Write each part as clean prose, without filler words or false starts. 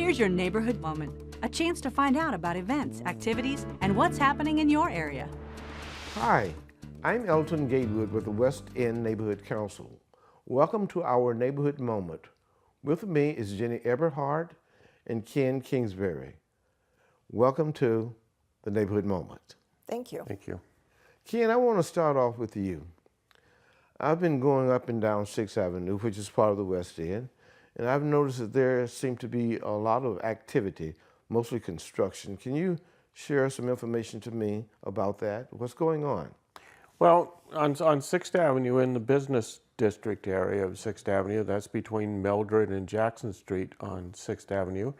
Here's your neighborhood moment, a chance to find out about events, activities, and what's happening in your area. Hi, I'm Elton Gatewood with the West End Neighborhood Council. Welcome to our neighborhood moment. With me is Ginny Eberhardt and Ken Kingsbury. Welcome to the neighborhood moment. Thank you. Thank you. Ken, I want to start off with you. I've been going up and down 6th Avenue, which is part of the West End, and I've noticed that there seems to be a lot of activity, mostly construction. Can you share some information to me about that? What's going on? Well, on 6th Avenue, in the business district area of 6th Avenue, that's between Mildred and Jackson Street on 6th Avenue,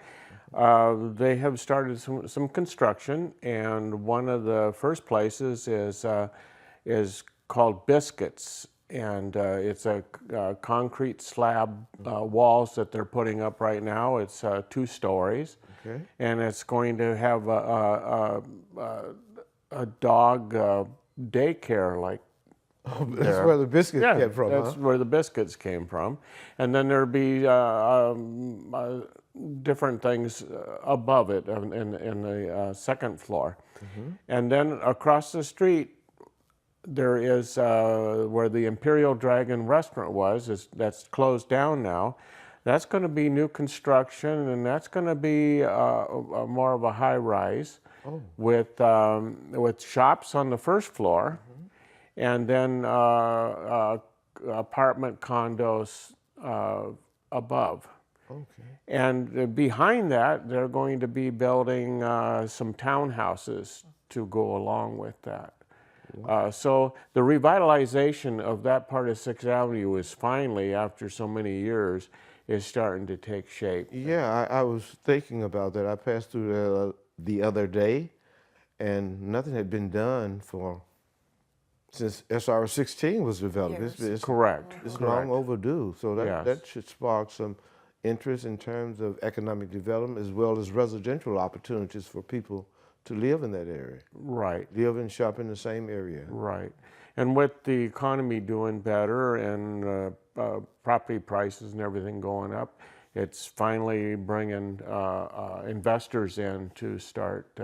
they have started some construction, and one of the first places is called Biscuits, and it's a concrete slab walls that they're putting up right now. It's 2 stories, okay. And it's going to have a dog daycare like. Oh, that's where the biscuits came from, that's where the biscuits came from. And then there'll be different things above it in the second floor. Mm-hmm. And then across the street, there is where the Imperial Dragon restaurant was, that's closed down now. That's going to be new construction, and that's going to be more of a high rise with shops on the first floor. Mm-hmm. And then apartment condos above. Okay. And behind that, they're going to be building some townhouses to go along with that. Wow. So the revitalization of that part of 6th Avenue is finally, after so many years, is starting to take shape. Yeah, I was thinking about that. I passed through there the other day, and nothing had been done since SR 16 was developed. It's correct. It's long overdue. So that should spark some interest in terms of economic development as well as residential opportunities for people to live in that area. Right. Live and shop in the same area. Right. And with the economy doing better and property prices and everything going up, it's finally bringing investors in to start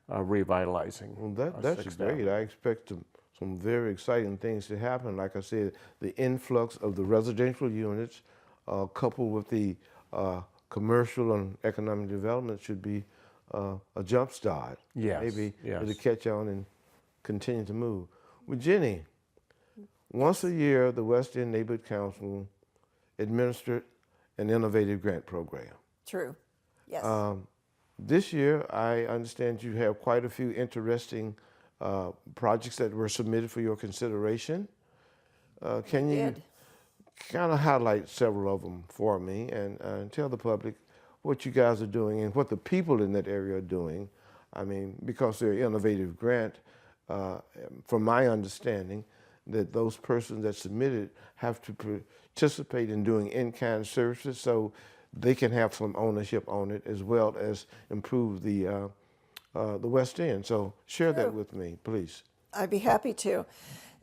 revitalizing. Well, that's great. I expect some very exciting things to happen. Like I said, the influx of the residential units coupled with the commercial and economic development should be a jump start. Yes. Maybe to catch on and continue to move. Well, Ginny, once a year, the West End Neighborhood Council administered an innovative grant program. True, yes. This year, I understand you have quite a few interesting projects that were submitted for your consideration. Can you kind of highlight several of them for me and tell the public what you guys are doing and what the people in that area are doing? I mean, because they're innovative grant, from my understanding, that those persons that submitted have to participate in doing in-kind services so they can have some ownership on it as well as improve the West End. So share that with me, please. I'd be happy to.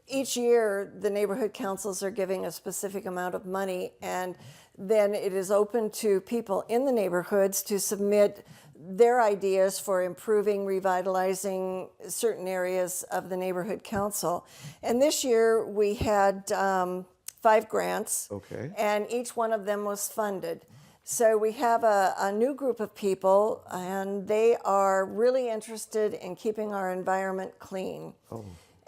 Each year, the neighborhood councils are giving a specific amount of money, and then it is open to people in the neighborhoods to submit their ideas for improving, revitalizing certain areas of the neighborhood council. And this year, we had 5 grants, and each one of them was funded. So we have a new group of people, and they are really interested in keeping our environment clean.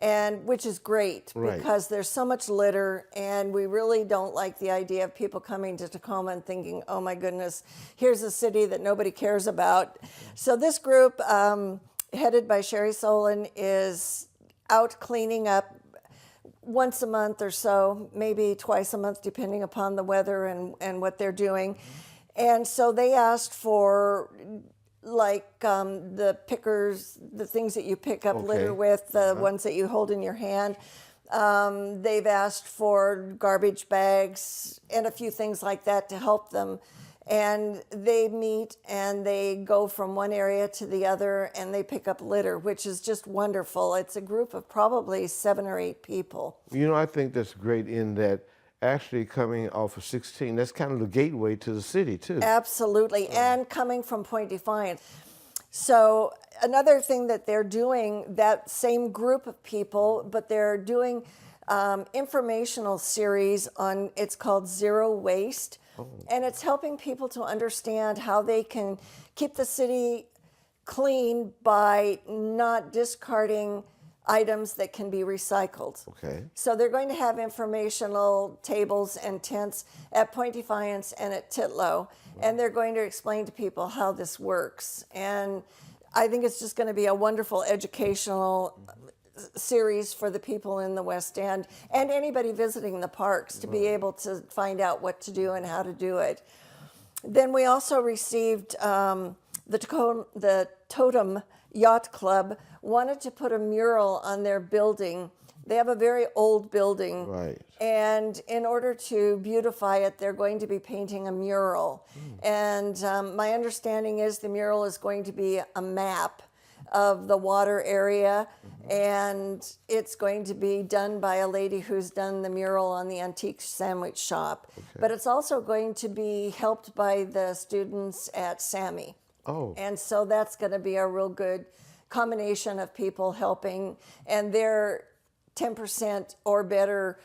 And which is great because there's so much litter, and we really don't like the idea of people coming to Tacoma and thinking, oh my goodness, here's a city that nobody cares about. So this group, headed by Sherry Solon, is out cleaning up once a month or so, maybe twice a month, depending upon the weather and what they're doing. And so they asked for the pickers, the things that you pick up litter with, the ones that you hold in your hand. They've asked for garbage bags and a few things like that to help them. And they meet and they go from one area to the other and they pick up litter, which is just wonderful. It's a group of probably 7 or 8 people. You know, I think that's great in that actually coming off of 16. That's kind of the gateway to the city, too. Absolutely, and coming from Point Defiance. So another thing that they're doing, that same group of people, but they're doing informational series on, it's called Zero Waste. And it's helping people to understand how they can keep the city clean by not discarding items that can be recycled. Okay. So they're going to have informational tables and tents at Point Defiance and at Titlow, and they're going to explain to people how this works. And I think it's just going to be a wonderful educational series for the people in the West End and anybody visiting the parks to be able to find out what to do and how to do it. Then we also received the Totem Yacht Club wanted to put a mural on their building. They have a very old building. Right. And in order to beautify it, they're going to be painting a mural. And my understanding is the mural is going to be a map of the water area, and it's going to be done by a lady who's done the mural on the antique sandwich shop. Okay. But it's also going to be helped by the students at SAMI. Oh. And so that's going to be a real good combination of people helping, and their 10% or better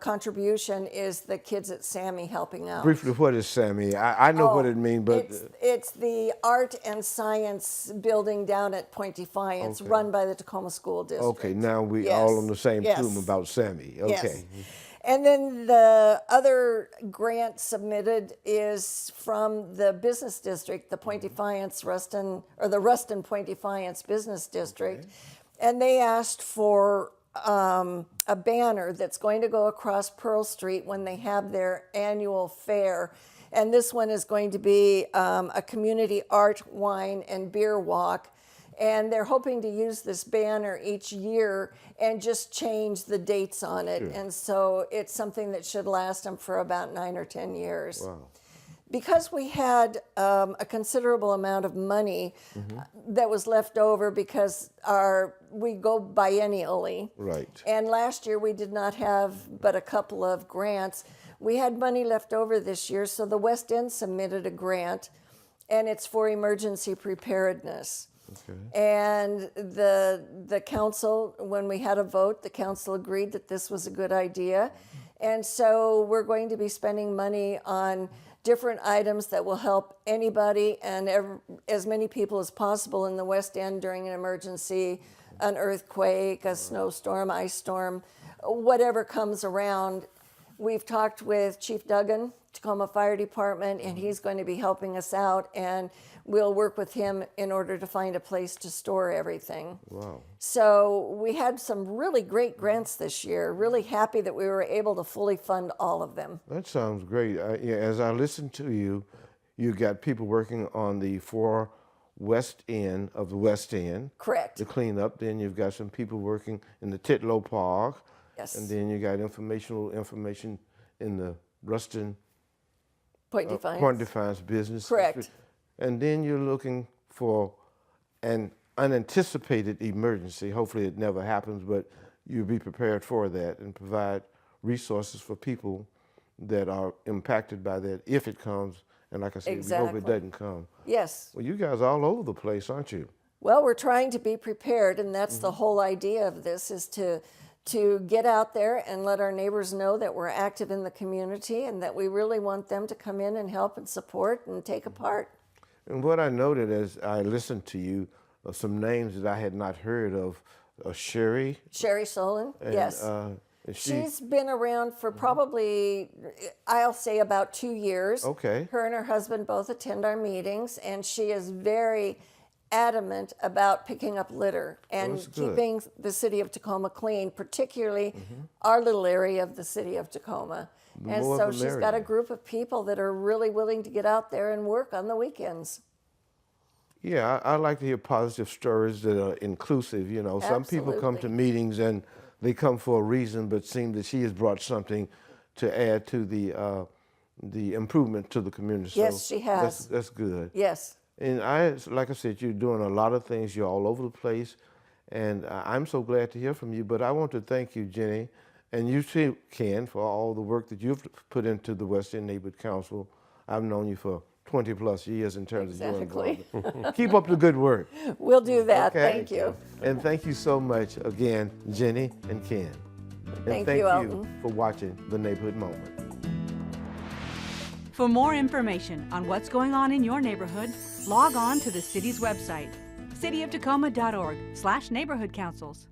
contribution is the kids at SAMI helping out. Briefly, what is SAMI? I know what it means, but It's the art and science building down at Point Defiance, run by the Tacoma School District. okay, now we Yes. all on the same Yes. tune about SAMI. Okay. Yes. And then the other grant submitted is from the business district, the Point Defiance Ruston, or the Ruston Point Defiance Business District. And they asked for a banner that's going to go across Pearl Street when they have their annual fair. And this one is going to be a community art, wine, and beer walk. And they're hoping to use this banner each year and just change the dates on it. And so it's something that should last them for about 9 or 10 years. Wow. Because we had a considerable amount of money that was left over because we go biennially. Right. And last year we did not have but a couple of grants. We had money left over this year, so the West End submitted a grant, and it's for emergency preparedness. Okay. And the council, when we had a vote, the council agreed that this was a good idea. And so we're going to be spending money on different items that will help anybody and as many people as possible in the West End during an emergency, an earthquake, a snowstorm, ice storm, whatever comes around. We've talked with Chief Duggan, Tacoma Fire Department, and he's going to be helping us out, and we'll work with him in order to find a place to store everything. Wow. So we had some really great grants this year. Really happy that we were able to fully fund all of them. That sounds great. Yeah, as I listen to you, you got people working on the far west end of the West End. Correct. The cleanup. Then you've got some people working in the Titlow Park. Yes. And then you got information in the Ruston Point Defiance. Point Defiance business. Correct. And then you're looking for an unanticipated emergency. Hopefully it never happens, but you'll be prepared for that and provide resources for people that are impacted by that if it comes. And like I said, we hope it doesn't come. Yes. Well, you guys are all over the place, aren't you? Well, we're trying to be prepared, and that's the whole idea of this, is to get out there and let our neighbors know that we're active in the community and that we really want them to come in and help and support and take a part. And what I noted as I listened to you, some names that I had not heard of, Sherry. Sherry Solon, And, yes. and She's been around for probably, I'll say, about 2 years. Okay. Her and her husband both attend our meetings, and she is very adamant about picking up litter and that's good. keeping the city of Tacoma clean, particularly our little area of the city of Tacoma. And more so the she's got a merrier. group of people that are really willing to get out there and work on the weekends. Yeah, I like to hear positive stories that are inclusive. You know, some people come to Absolutely. meetings and they come for a reason, but seem that she has brought something to add to the improvement to the community. Yes, she has. That's good. Yes. And like I said, you're doing a lot of things. You're all over the place, and I'm so glad to hear from you. But I want to thank you, Ginny, And you too, Ken, for all the work that you've put into the West End Neighborhood Council. I've known you for 20 plus years in terms of your involvement. Keep up the good work. We'll do that. Okay? Thank you. And thank you so much again, Ginny and Ken. And Thank you, Elton. for watching The Neighborhood Moment. For more information on what's going on in your neighborhood, log on to the city's website, cityoftacoma.org/neighborhood councils.